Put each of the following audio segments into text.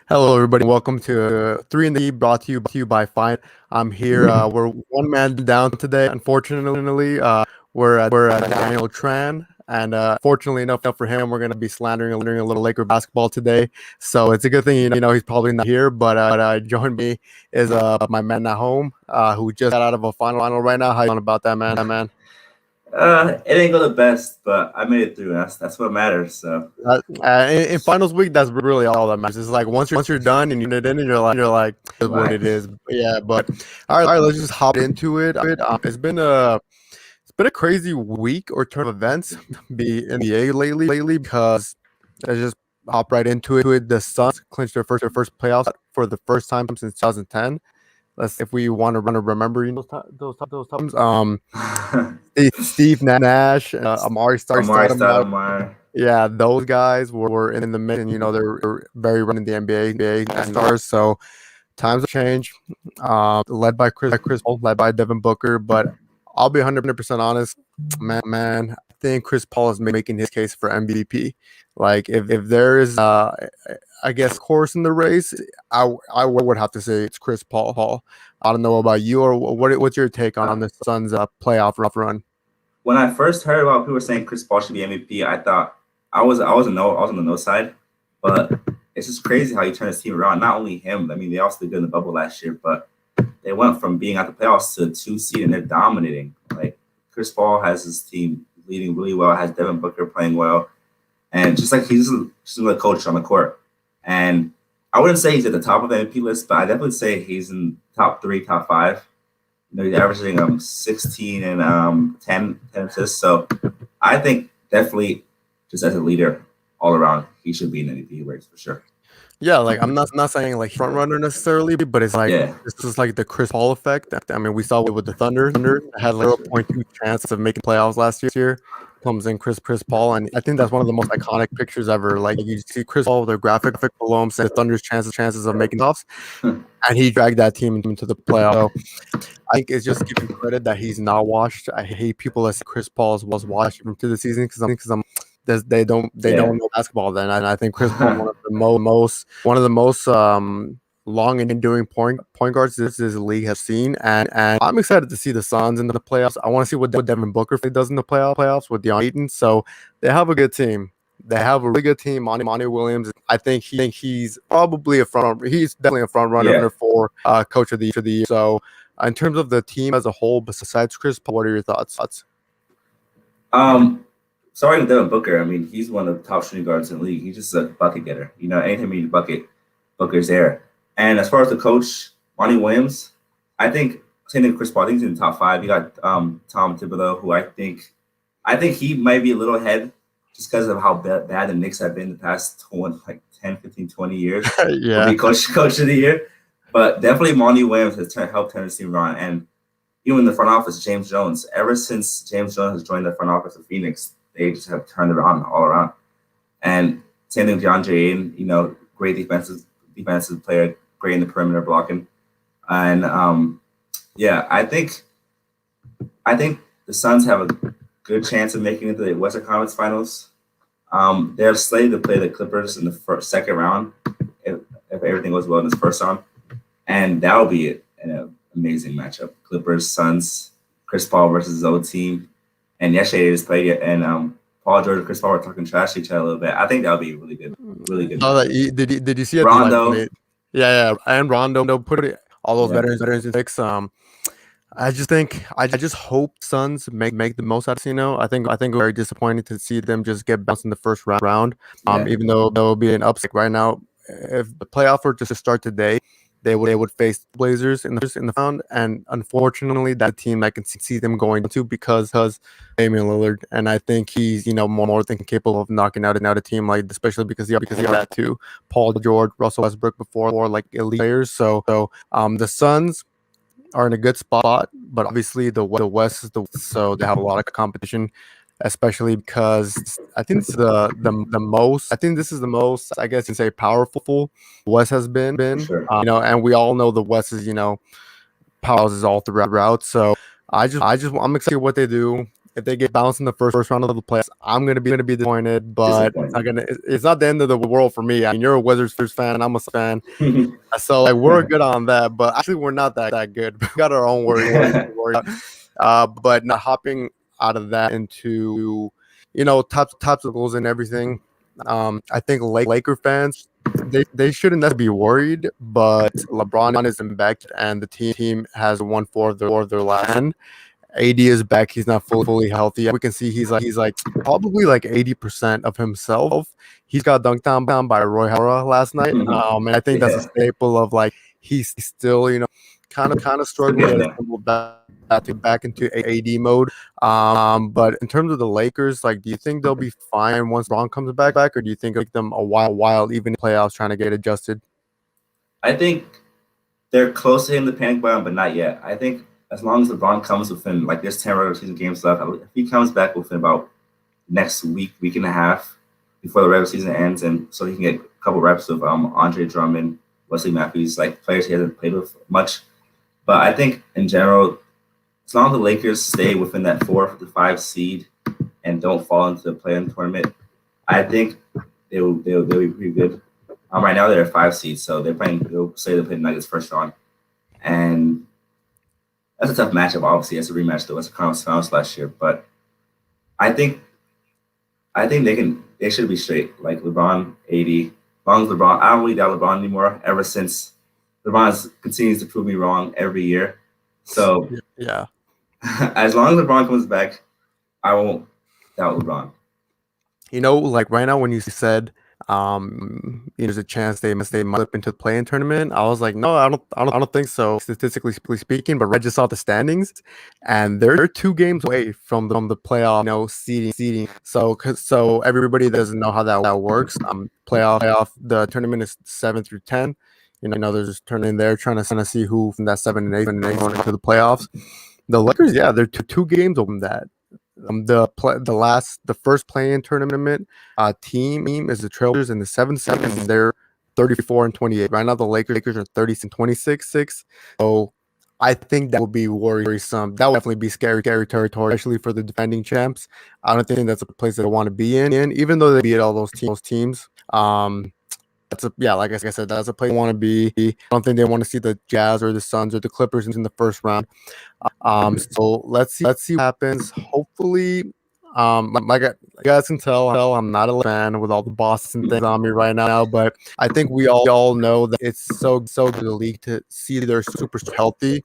Hello, everybody. Welcome to Three in the E, brought to you by Fine. I'm here. We're one man down today. Unfortunately, we're at Daniel Tran, and fortunately enough for him, we're going to be slandering a little Laker basketball today. So it's a good thing, he's probably not here. But joining me is my man at home, who just got out of a final right now. How you feeling about that, man? It ain't go the best, but I made it through. That's what matters. So In finals week, that's really all that matters. It's like once you're done and you get it in, and you're like, "This is what right. it is." Yeah, but all right, let's just hop into it. It's been a crazy week or turn of events be in the NBA lately because let's just hop right into it. The Suns clinched their first playoffs for the first time since 2010. Let's if we want to remember those times. Steve Nash, Amari Amari Stoudemire. Stoudemire. Yeah, those guys were in the mix, and they're very running the NBA and stars. So times have changed. Led by Chris Paul, led by Devin Booker, but I'll be 100% honest, man. I think Chris Paul is making his case for MVP. Like if there is, I guess, horse in the race, I would have to say it's Chris Paul. I don't know about you, or what's your take on the Suns' playoff run? When I first heard about people saying Chris Paul should be MVP, I thought I was on the no side, but it's just crazy how he turned his team around. Not only him, I mean they also did good in the bubble last year, but they went from being at the playoffs to a 2 seed and they're dominating. Like Chris Paul has his team leading really well, has Devin Booker playing well, and just like he's just a coach on the court. And I wouldn't say he's at the top of the MVP list, but I definitely say he's in top three, top five. He's averaging 16 and 10 assists. So I think definitely just as a leader all around, he should be in MVP race for sure. Yeah, like I'm not saying like front runner necessarily, but it's like Yeah. this is like the Chris Paul effect. I mean, we saw it with the Thunder. Thunder had like 0.2 chance of making playoffs last year. Comes in Chris Paul, and I think that's one of the most iconic pictures ever. Like you see Chris Paul with a graphic below him saying the Thunder's chances of making playoffs, and he dragged that team into the playoffs. So I think it's just giving credit that he's not washed. I hate people that say Chris Paul was washed into the season because I'm they don't know basketball then, and I think Chris Paul one of the most long and enduring point guards this league has seen, and I'm excited to see the Suns in the playoffs. I want to see what Devin Booker does in the playoffs with DeAndre Ayton. So they have a good team. They have a really good team. Monty Williams. I think he's probably he's definitely a front runner Yeah. for coach of the year. So in terms of the team as a whole, besides Chris Paul, what are your thoughts? Um, Sorry to Devin Booker. I mean, he's one of the top shooting guards in the league. He's just a bucket getter. Anytime you need a bucket, Booker's there. And as far as the coach, Monty Williams, I think same thing with Chris Paul. I think he's in the top five. You got Tom Thibodeau, who I think he might be a little ahead just because of how bad the Knicks have been the past 10, 15, 20 years. Yeah. Will be coach of the year. But definitely Monty Williams has helped turn his team around. And even in the front office, James Jones, ever since James Jones has joined the front office of Phoenix, they just have turned it on all around. And same thing with DeAndre Ayton, great defensive player, great in the perimeter blocking. And yeah, I think the Suns have a good chance of making it to the Western Conference Finals. They're slated to play the Clippers in the second round if everything goes well in this first round, and that will be an amazing matchup. Clippers, Suns, Chris Paul versus his old team. And yesterday they just played it, and Paul George and Chris Paul were talking trash to each other a little bit. I think that would be really good, really good. Did you see it? Rondo, Yeah, and Rondo put all those Yeah. veterans in six. I just hope Suns make the most out of I think very disappointed to see them just get bounced in the first round. Yeah. Even though there will be an upset right now, if the playoff were just to start today, they would face Blazers in the round, and unfortunately, that team I can see them going to because Damian Lillard, and I think he's more than capable of knocking out a team like, especially because he had to Paul George, Russell Westbrook before like elite players. So the Suns are in a good spot, but obviously the West is the West, so they have a lot of competition, especially because I think it's the most. I think this is the most, I guess you can say, powerful West has been. Sure. And we all know the West is powerhouses all throughout. So I'm excited what they do. if they get bounced in the first round of the playoffs, I'm gonna be disappointed. But it's not the end of the world for me. I mean, you're a Wizards fan, I'm a fan, so like we're good on that. But actually, we're not that good. We got our own worries to worry about. But not hopping out of that into types of goals and everything. I think Laker fans they shouldn't necessarily be worried, but LeBron isn't back and the team has won four of their last 10. AD is back. He's not fully healthy. We can see he's like probably like 80% of himself. He's got dunked down by Roy Hara last night. And I think that's a staple of like he's still kind of struggling to get back into AD mode. But in terms of the Lakers, like, do you think they'll be fine once Bron comes back, or do you think it'll take them a while even in playoffs trying to get adjusted? I think they're close to hitting the panic button, but not yet. I think as long as LeBron comes within, like, there's 10 regular season games left, if he comes back within about next week and a half before the regular season ends, and so he can get a couple reps of Andre Drummond, Wesley Matthews, like players he hasn't played with much. But I think in general, as long as the Lakers stay within that 4 to 5 seed and don't fall into the play-in tournament, I think they'll be pretty good. Right now they're a 5 seed, so they'll play the Nuggets first round, and that's a tough matchup. Obviously, it's a rematch though. It's a conference finals last year, but I think they should be straight. Like LeBron, AD. As long as LeBron, I don't really doubt LeBron anymore. Ever since LeBron continues to prove me wrong every year, so yeah. As long as LeBron comes back, I won't doubt LeBron. Like right now when you said there's a chance they might slip into the play-in tournament, I was like, no, I don't think so, statistically speaking. But I just saw the standings, and they're 2 games away from the playoff seeding. So everybody doesn't know how that works. Playoff the tournament is 7 through 10. There's this tournament there trying to see who from that 7 and 8 going into the playoffs. The Lakers, yeah, they're two games from that. The first play-in tournament team is the Trailblazers in the 7th seed, and they're 34-28. Right now, the Lakers are 30-26. So I think that would be worrisome. That would definitely be scary territory, especially for the defending champs. I don't think that's a place that I want to be in, even though they beat all those teams. Like I said, that's a place I want to be. I don't think they want to see the Jazz or the Suns or the Clippers in the first round. So let's see what happens. Hopefully, like you guys can tell, I'm not a fan with all the Boston things on me right now, but I think we all know that it's so good to the league to see their super healthy.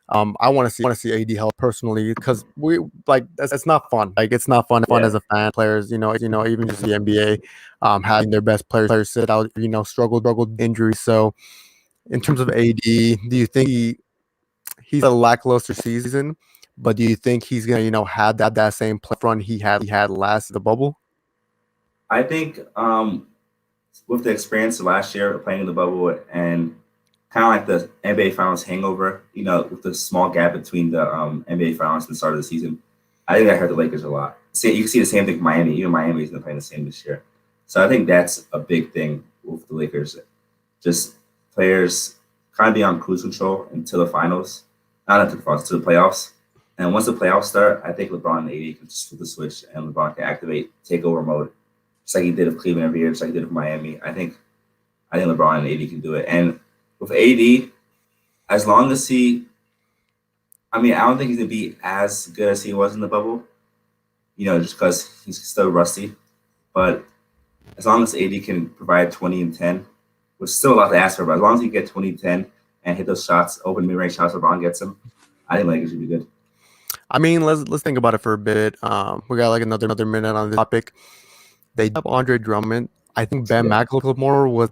I want to see AD health personally, because we like it's not fun. Like, it's not fun as a fan. Players, even just the NBA, having their best players sit out, struggled injuries. So, in terms of AD, do you think he's a lackluster season, but do you think he's gonna have that same play run he had last the bubble? I think with the experience of last year playing in the bubble and kind of like the NBA Finals hangover, with the small gap between the NBA Finals and the start of the season, I think that hurt the Lakers a lot. See, you can see the same thing with Miami. Even Miami isn't playing the same this year. So I think that's a big thing with the Lakers. Just players kind of be on cruise control until the finals, not until the finals, to the playoffs. And once the playoffs start, I think LeBron and AD can just flip the switch and LeBron can activate takeover mode, just like he did with Cleveland every year, just like he did with Miami. I think LeBron and AD can do it. And with AD, as long as I don't think he's going to be as good as he was in the bubble, just because he's still rusty. But as long as AD can provide 20 and 10, which is still a lot to ask for, but as long as he can get 20 and 10 and hit those shots, open mid-range shots LeBron gets them, I think Lakers should be good. I mean, let's think about it for a bit. We got like another minute on this topic. They have Andre Drummond. I think Ben McLemore was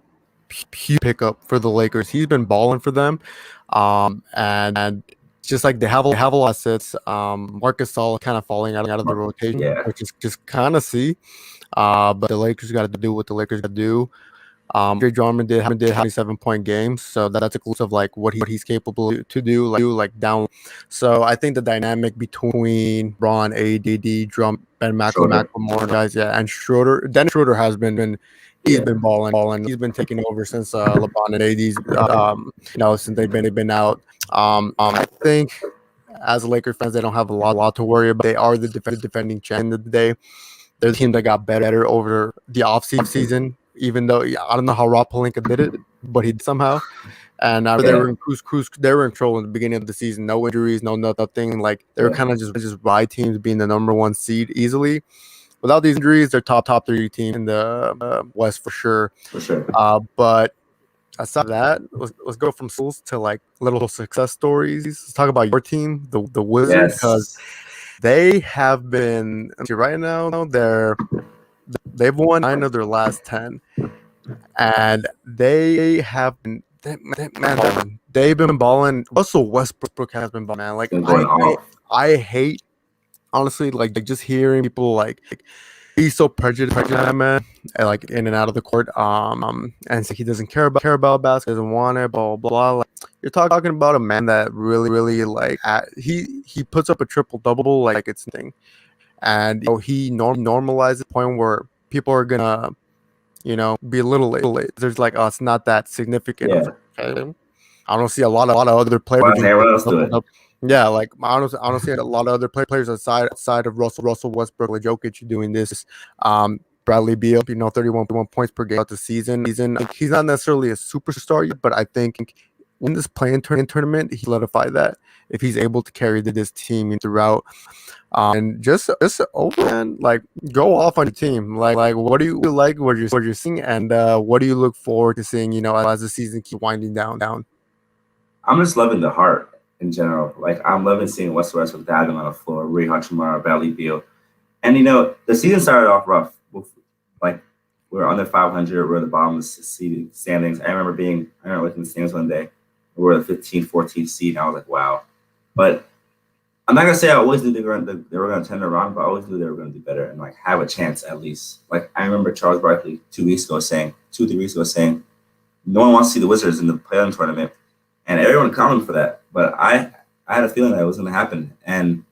huge pickup for the Lakers. He's been balling for them, and just like they have a lot of assets. Marcus Gasol kind of falling out of the rotation, which is just kind of see. But the Lakers got to do what the Lakers got to do. Andre Drummond did 27-point games, so that's exclusive of like what he's capable to do, like down. So I think the dynamic between Ron, AD, Drum, Ben McLemore guys, and Schroeder. Dennis Schroeder has been balling. He's been taking over since LeBron and AD's, since they've been out. I think as Laker fans, they don't have a lot to worry about. They are the defending champion of the day. They're the team that got better over the offseason, even though I don't know how Rob Pelinka did it, but he did somehow. And they were in cruise. They were in control in the beginning of the season. No injuries, no nothing. Like they were kind of just ride teams being the number one seed easily. Without these injuries, they're top 3 team in the West for sure. For sure. But aside from that, let's go from schools to like little success stories. Let's talk about your team, the Wizards, because they have been right now. They've won 9 of their last 10, and they have been. Man, they've been balling. Russell Westbrook has been balling, man. Like I hate honestly, like just hearing people like he's so prejudiced, man, and, like in and out of the court, and so he doesn't care about basketball, doesn't want it, blah blah blah. Like, you're talking about a man that really like he puts up a triple double like it's thing, and he normalizes the point where people are gonna be a little late. There's like, oh, it's not that significant. Okay? I don't see a lot of other players. Yeah, like I don't see a lot of other players outside of Russell Westbrook, like Jokic doing this. Bradley Beal, 31 points per game out the season. Like, he's not necessarily a superstar yet, but I think in this play-in tournament, he solidified that if he's able to carry this team throughout. And just man, like go off on your team. Like what do you like? What you're seeing, and what do you look forward to seeing? As the season keeps winding down. I'm just loving the heart in general. Like I'm loving seeing Westbrook diving on the floor, Rui Hachimura, Bradley Beal, and the season started off rough. Like we were under 500, we're at the bottom of the seed standings. I remember looking at the standings one day. We were the 15th, 14th seed, and I was like, wow. But I'm not gonna say I always knew they were gonna turn it around, but I always knew they were gonna do better and like have a chance at least. Like I remember Charles Barkley 3 weeks ago saying, no one wants to see the Wizards in the play-in tournament, and everyone clowned for that. But I had a feeling that it was gonna happen. And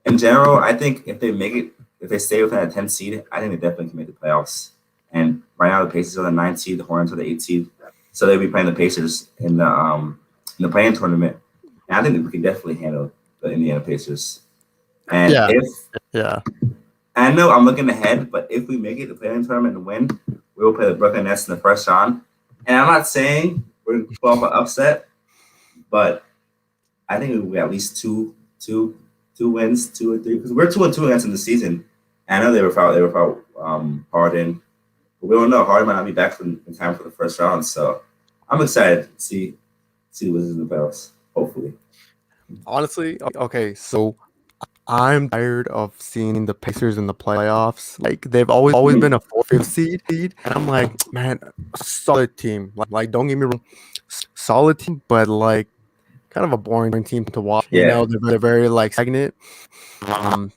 in general, I think if they stay within a 10 seed, I think they definitely can make the playoffs. And right now the Pacers are the 9 seed, the Hornets are the 8 seed, so they'll be playing the Pacers in the play-in tournament. And I think we can definitely handle the Indiana Pacers. And I know I'm looking ahead, but if we make it to the play-in tournament and win, we will play the Brooklyn Nets in the first round. And I'm not saying we're going to pull off an upset, but I think we'll be at least two wins, 2 or 3, because we're 2-2 against in the season. And I know they were without Harden, but we don't know. Harden might not be back in time for the first round, so I'm excited to see the Wizards in the playoffs. Hopefully. Honestly, okay, so I'm tired of seeing the Pacers in the playoffs. Like they've always been a 4th, 5th seed, and I'm like, man, solid team. Like don't get me wrong, solid team, but like kind of a boring team to watch. Yeah. They're very like stagnant.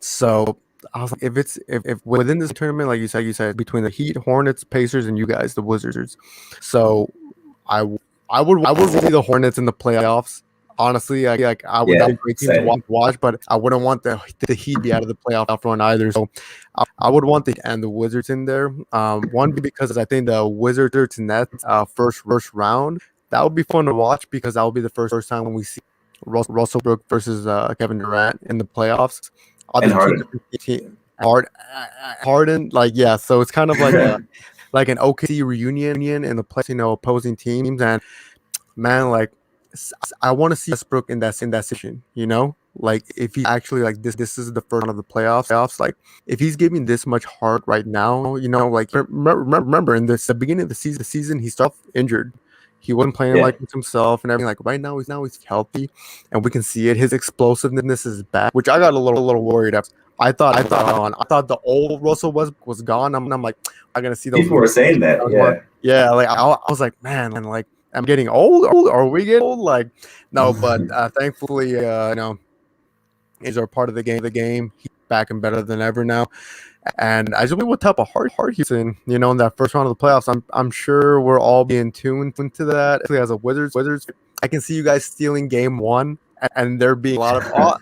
So I was like, if within this tournament, like you said, between the Heat, Hornets, Pacers, and you guys, the Wizards. So I would see the Hornets in the playoffs. Honestly, I would have a great team to watch, but I wouldn't want the Heat be out of the playoff run either. So I would want the Wizards in there. One, because I think the Wizards Nets first round, that would be fun to watch because that will be the first time when we see Russell Brook versus Kevin Durant in the playoffs. And Harden, so it's kind of like like an OKC reunion in the place, opposing teams, and man, like I want to see Westbrook in that situation, like if he actually like this is the first round of the playoffs, like if he's giving this much heart right now, like remember in the beginning of the season he started injured. He wasn't playing like himself and everything. Like right now he's healthy, and we can see it. His explosiveness is back, which I got a little worried at. I thought the old Russell was gone. I'm like, I'm gonna see those. People were saying that, yeah. Like I was like, man, like I'm getting old. Are we getting old? Like no, but thankfully, is our part of the game. He's back and better than ever now. And I just wonder what type of heart he's in, in that first round of the playoffs. I'm sure we're all being tuned into that. As a Wizards, I can see you guys stealing game 1, and there being a lot of a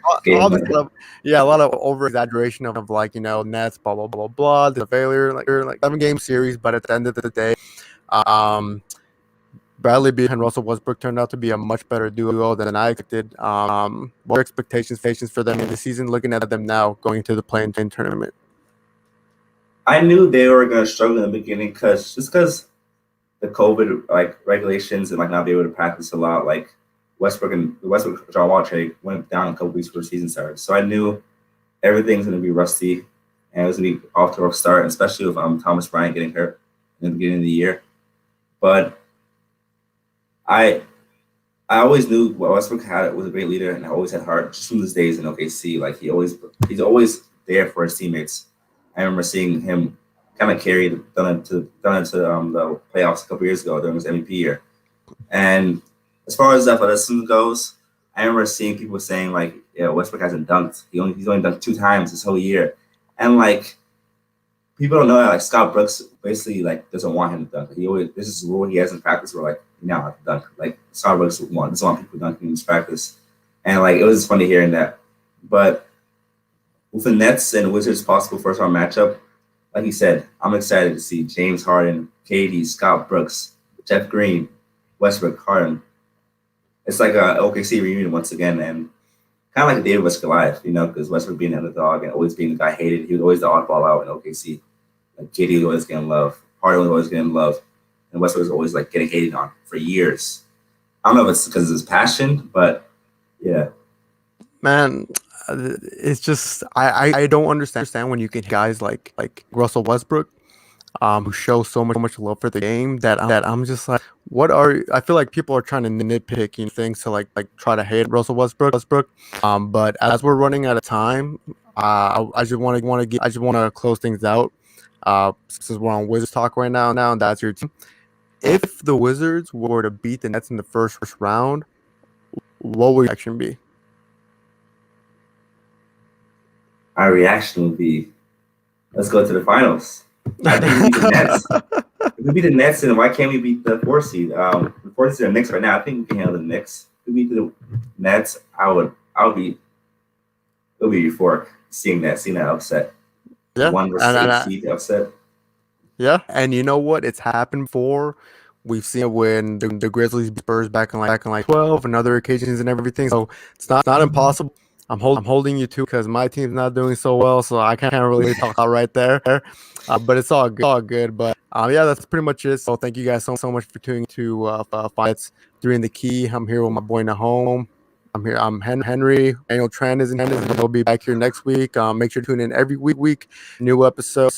lot of over exaggeration of like Nets, blah blah blah blah, the failure like 7-game series. But at the end of the day, Bradley Beal and Russell Westbrook turned out to be a much better duo than I expected. What are expectations for them in the season? Looking at them now going into the play-in tournament. I knew they were going to struggle in the beginning because the COVID regulations and not be able to practice a lot. Like Westbrook and the Westbrook John Wall trade went down a couple weeks before the season started, so I knew everything's going to be rusty and it was going to be off to a rough start, especially with Thomas Bryant getting hurt in the beginning of the year. But I always knew what Westbrook was a great leader and always had heart just from his days in OKC. Like he's always there for his teammates. I remember seeing him kind of carry done into the playoffs a couple years ago during his MVP year. And as far as athleticism goes, I remember seeing people saying Westbrook hasn't dunked. He's only dunked 2 times this whole year, and people don't know that Scott Brooks basically doesn't want him to dunk. This is a rule he has in practice where you now have to dunk. Scott Brooks doesn't want people dunking in his practice, and it was funny hearing that. But with the Nets and Wizards possible first round matchup, like you said, I'm excited to see James Harden, KD, Scott Brooks, Jeff Green, Westbrook, Harden. It's like a OKC reunion once again, and kind of like David vs. Goliath, because Westbrook being the underdog and always being the guy hated. He was always the oddball out in OKC. KD was always getting love, Harden was always getting love, and Westbrook was always getting hated on for years. I don't know if it's because of his passion, but yeah. Man, it's just I don't understand when you get guys like Russell Westbrook, who show so much love for the game that I'm just like, I feel like people are trying to nitpick things to try to hate Russell Westbrook. But as we're running out of time, I just want to close things out. Since we're on Wizards talk right now, and that's your team. If the Wizards were to beat the Nets in the first round, what would your reaction be? Our reaction would be, let's go to the finals. I think we beat the Nets. If we beat the Nets, then why can't we beat the 4th seed? The 4th seed are the Knicks right now. I think we can handle the Knicks. If we beat the Nets, it would be euphoric seeing that upset. Yeah, 1 versus 8 seed upset. Yeah, and you know what? It's happened before. We've seen it when the Grizzlies beat Spurs back in 12 and other occasions and everything. So it's not impossible. I'm holding you to because my team's not doing so well, so I can't really talk out right there. But it's all good. But yeah, that's pretty much it. So thank you guys so much for tuning to Fights 3 in the Key. I'm here with my boy Nahom. I'm Henry. Daniel Tran is in. We'll be back here next week. Make sure to tune in every week. New episodes.